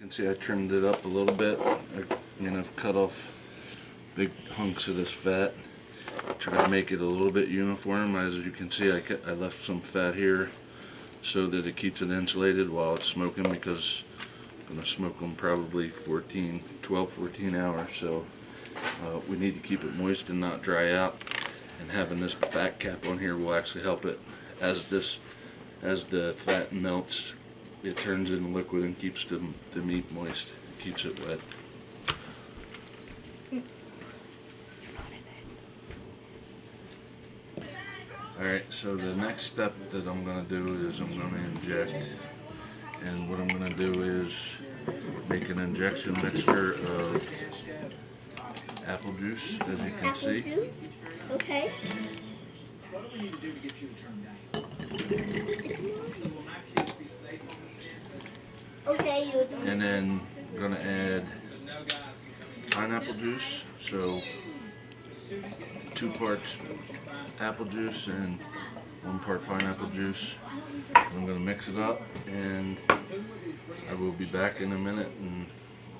You can see I trimmed it up a little bit. I've cut off big hunks of this fat. Try to make it a little bit uniform. As you can see, I left some fat here so that it keeps it insulated while it's smoking, because I'm going to smoke them probably 12, 14 hours. So we need to keep it moist and not dry out. And having this fat cap on here will actually help it. As the fat melts, it turns into liquid and keeps the meat moist, keeps it wet. Alright, so the next step that I'm going to do is I'm going to inject. And what I'm going to do is make an injection mixture of apple juice, as you can see. Juice? Okay. Okay, you're doing. And then I'm going to add pineapple juice. So 2 parts apple juice and 1 part pineapple juice. I'm going to mix it up, and I will be back in a minute and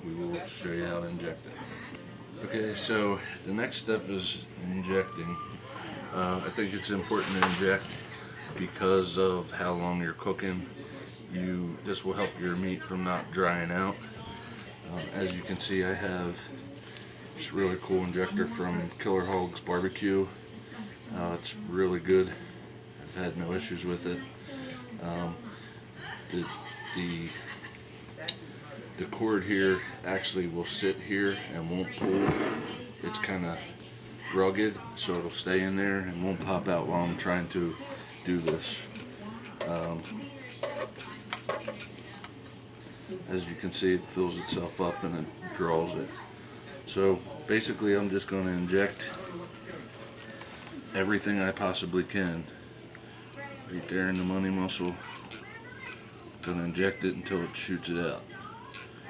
we will show you how to inject it. Okay, so the next step is injecting. I think it's important to inject because of how long you're cooking. This will help your meat from not drying out. As you can see, I have this really cool injector from Killer Hogs Barbecue. It's really good. I've had no issues with it. The cord here actually will sit here and won't pull. It's kind of rugged, so it'll stay in there and won't pop out while I'm trying to do this. As you can see, it fills itself up and it draws it. So basically, I'm just going to inject everything I possibly can right there in the money muscle. I'm going to inject it until it shoots it out,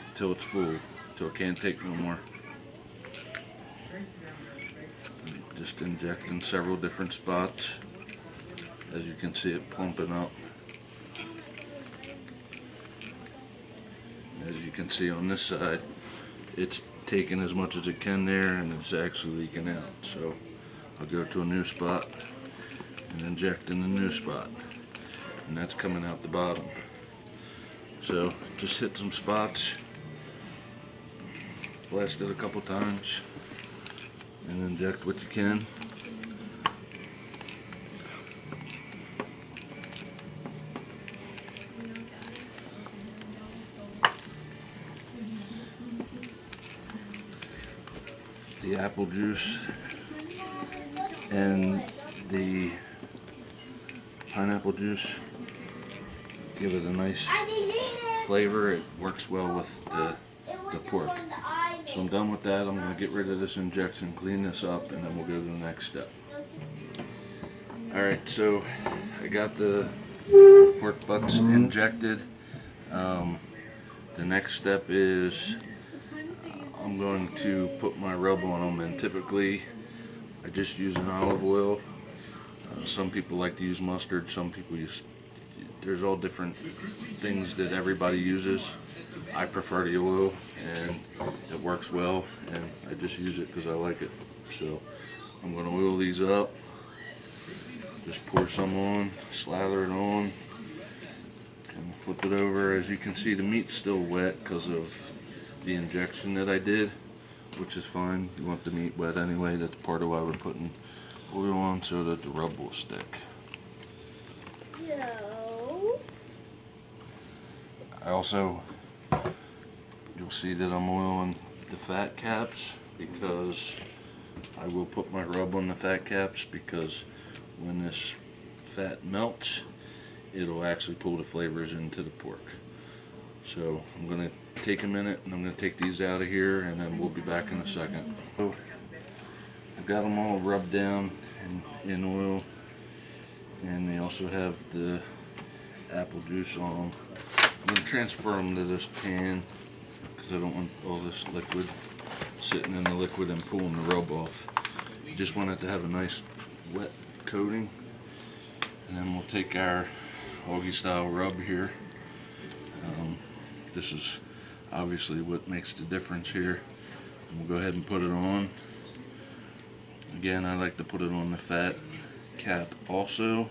until it's full, until it can't take no more. Just inject in several different spots. As you can see, it plumping up. As you can see on this side, it's taking as much as it can there, and it's actually leaking out. So I'll go to a new spot and inject in the new spot, and that's coming out the bottom. So just hit some spots, blast it a couple times, and inject what you can. The apple juice and the pineapple juice give it a nice flavor. It works well with the pork. So I'm done with that. I'm going to get rid of this injection, clean this up, and then we'll go to the next step. Alright, so I got the pork butts injected. The next step is I'm going to put my rub on them, and typically I just use an olive oil. Some people like to use mustard, some people use, there's all different things that everybody uses. I prefer the oil, and it works well, and I just use it because I like it. So I'm going to oil these up, just pour some on, slather it on, and flip it over. As you can see, the meat's still wet because of the injection that I did, which is fine. You want the meat wet anyway. That's part of why we're putting oil on, so that the rub will stick. No. I also, you'll see that I'm oiling the fat caps, because I will put my rub on the fat caps, because when this fat melts, it'll actually pull the flavors into the pork. So I'm going to take a minute, and I'm going to take these out of here, and then we'll be back in a second. So I've got them all rubbed down in oil, and they also have the apple juice on them. I'm going to transfer them to this pan because I don't want all this liquid sitting in the liquid and pulling the rub off. You just want it to have a nice wet coating. And then we'll take our Hoggy style rub here. obviously what makes the difference here. We'll go ahead and put it on. Again, I like to put it on the fat cap also,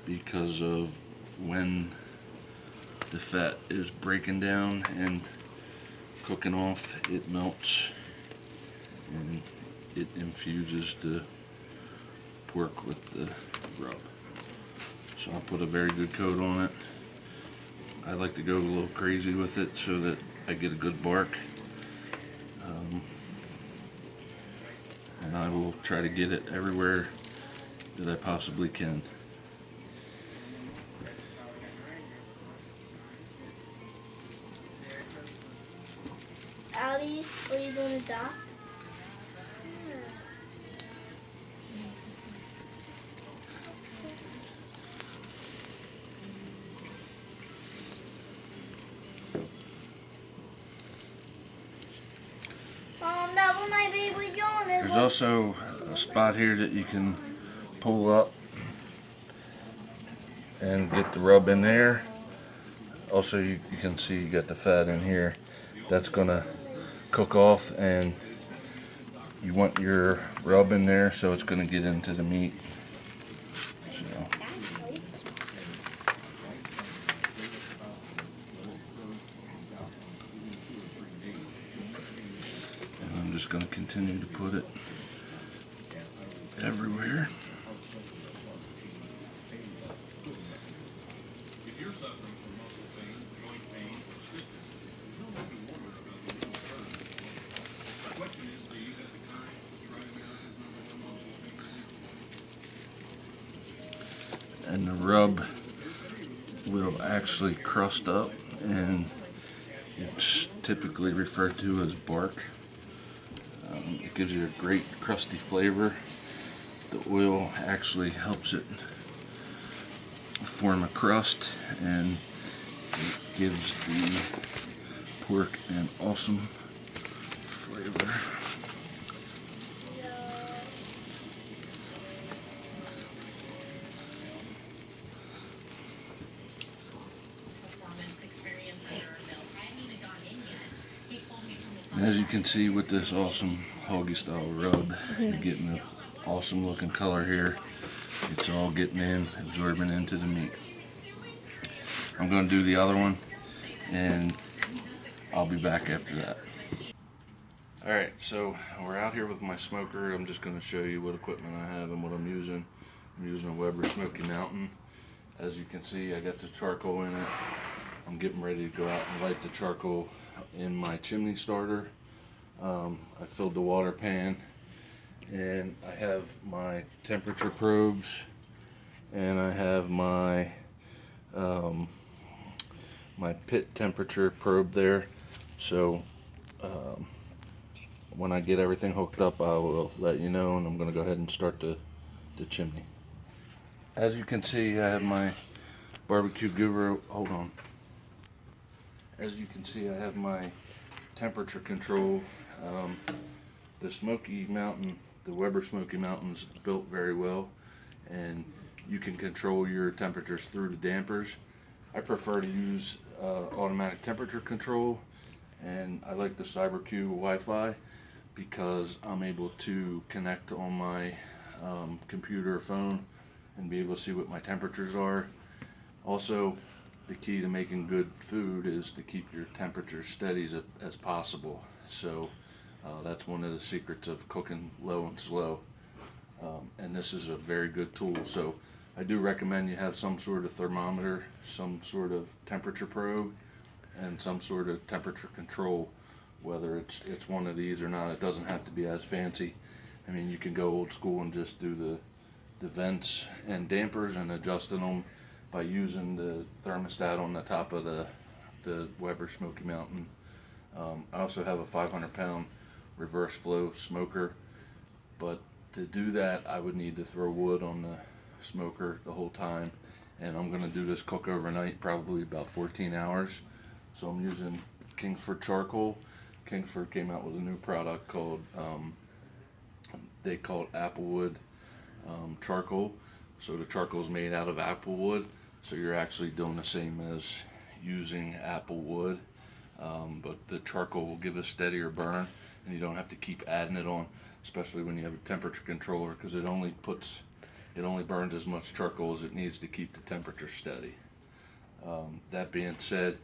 because of when the fat is breaking down and cooking off, it melts and it infuses the pork with the rub. So I'll put a very good coat on it. I like to go a little crazy with it so that I get a good bark. And I will try to get it everywhere that I possibly can. Allie, are you going to dock? That was my baby John. There's also a spot here that you can pull up and get the rub in there. Also, you can see you got the fat in here. That's gonna cook off, and you want your rub in there so it's gonna get into the meat. So. And I'm just gonna continue to put it everywhere. And the rub will actually crust up, and it's typically referred to as bark. It gives you a great crusty flavor. The oil actually helps it form a crust, and it gives the pork an awesome flavor. And as you can see with this awesome Hoggy style rub, you're getting an awesome looking color here. It's all getting in, absorbing into the meat. I'm going to do the other one, and I'll be back after that. Alright, so we're out here with my smoker. I'm just going to show you what equipment I have and what I'm using. I'm using a Weber Smoky Mountain. As you can see, I got the charcoal in it. I'm getting ready to go out and light the charcoal in my chimney starter. I filled the water pan, and I have my temperature probes, and I have my my pit temperature probe there. So when I get everything hooked up, I will let you know, and I'm going to go ahead and start the chimney. As you can see, I have my Barbecue Guru. Hold on. As you can see, I have my temperature control. The Smoky Mountain, the Weber Smoky Mountain, is built very well, and you can control your temperatures through the dampers. I prefer to use automatic temperature control, and I like the CyberQ Wi-Fi because I'm able to connect on my computer or phone and be able to see what my temperatures are. Also, the key to making good food is to keep your temperature steady as possible. So that's one of the secrets of cooking low and slow. And this is a very good tool. So I do recommend you have some sort of thermometer, some sort of temperature probe, and some sort of temperature control. Whether it's one of these or not, it doesn't have to be as fancy. I mean, you can go old school and just do the vents and dampers and adjusting them by using the thermostat on the top of the Weber Smoky Mountain. I also have a 500-pound reverse flow smoker, but to do that I would need to throw wood on the smoker the whole time, and I'm going to do this cook overnight, probably about 14 hours. So I'm using Kingsford charcoal. Kingsford came out with a new product called they call it Applewood charcoal. So the charcoal is made out of apple wood, so you're actually doing the same as using apple wood. but the charcoal will give a steadier burn, and you don't have to keep adding it on, especially when you have a temperature controller, because it only burns as much charcoal as it needs to keep the temperature steady. That being said,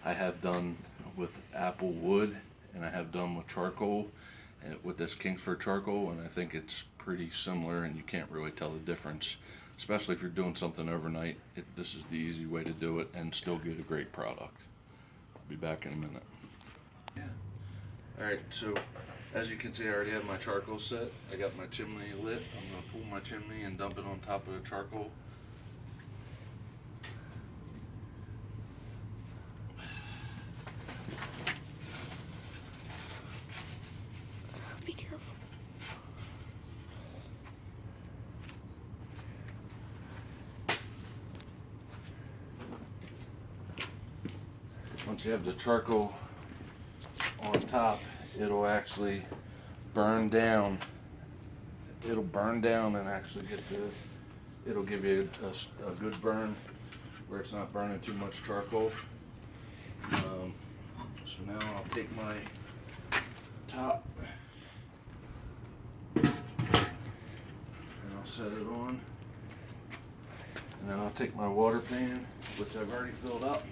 I have done with apple wood and I have done with charcoal, and with this Kingsford charcoal, and I think it's pretty similar, and you can't really tell the difference, especially if you're doing something overnight. This is the easy way to do it and still get a great product. I'll be back in a minute. Yeah. Alright, so as you can see, I already have my charcoal set. I got my chimney lit. I'm going to pull my chimney and dump it on top of the charcoal. Be careful. Once you have the charcoal on top, it'll actually burn down. It'll burn down and actually it'll give you a good burn where it's not burning too much charcoal. So now I'll take my top and I'll set it on. And then I'll take my water pan, which I've already filled up.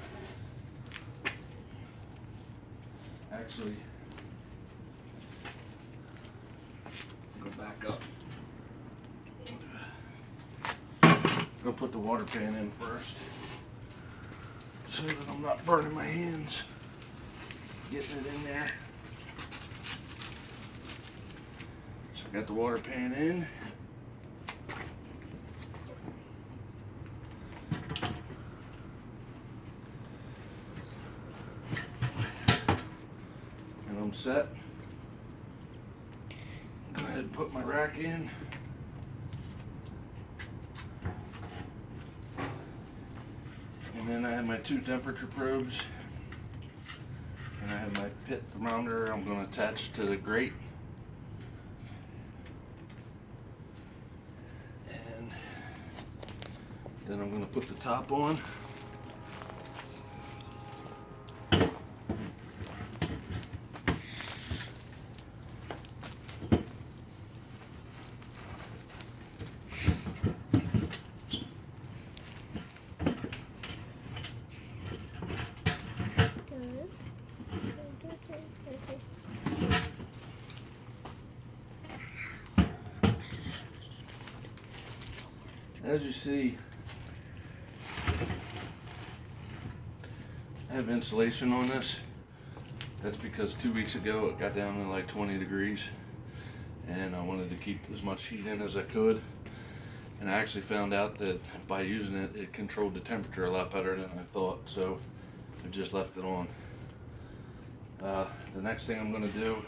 Actually, go back up. Go put the water pan in first so that I'm not burning my hands getting it in there. So I got the water pan in. And I'm set. Go ahead and put my rack in. And then I have my 2 temperature probes. And I have my pit thermometer I'm going to attach to the grate. And then I'm going to put the top on. As you see, I have insulation on this. That's because 2 weeks ago it got down to like 20 degrees and I wanted to keep as much heat in as I could. And I actually found out that by using it, it controlled the temperature a lot better than I thought, so I just left it on. The next thing I'm going to do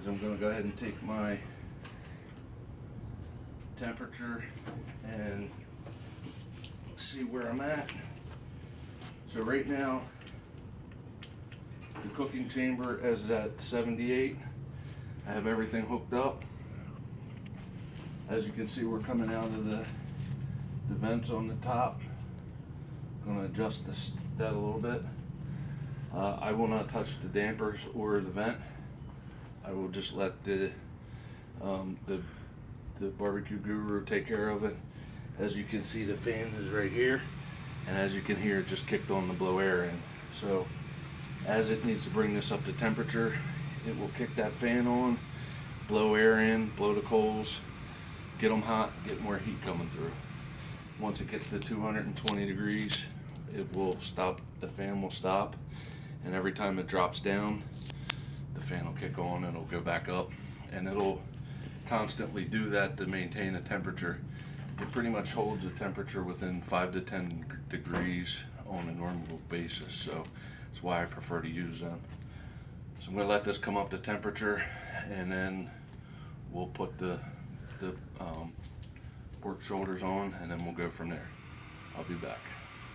is I'm going to go ahead and take my temperature and see where I'm at. So right now the cooking chamber is at 78. I have everything hooked up. As you can see, we're coming out of the vents on the top. I'm going to adjust that a little bit. I will not touch the dampers or the vent. I will just let the barbecue guru take care of it. As you can see, the fan is right here, and as you can hear, it just kicked on to blow air in. So as it needs to bring this up to temperature, it will kick that fan on, blow air in, blow the coals, get them hot, get more heat coming through. Once it gets to 220 degrees, it will stop, the fan will stop, and every time it drops down, the fan will kick on and it'll go back up, and it'll constantly do that to maintain a temperature. It pretty much holds a temperature within 5 to 10 degrees on a normal basis, so that's why I prefer to use them. So I'm going to let this come up to temperature, and then we'll put the pork shoulders on, and then we'll go from there. I'll be back.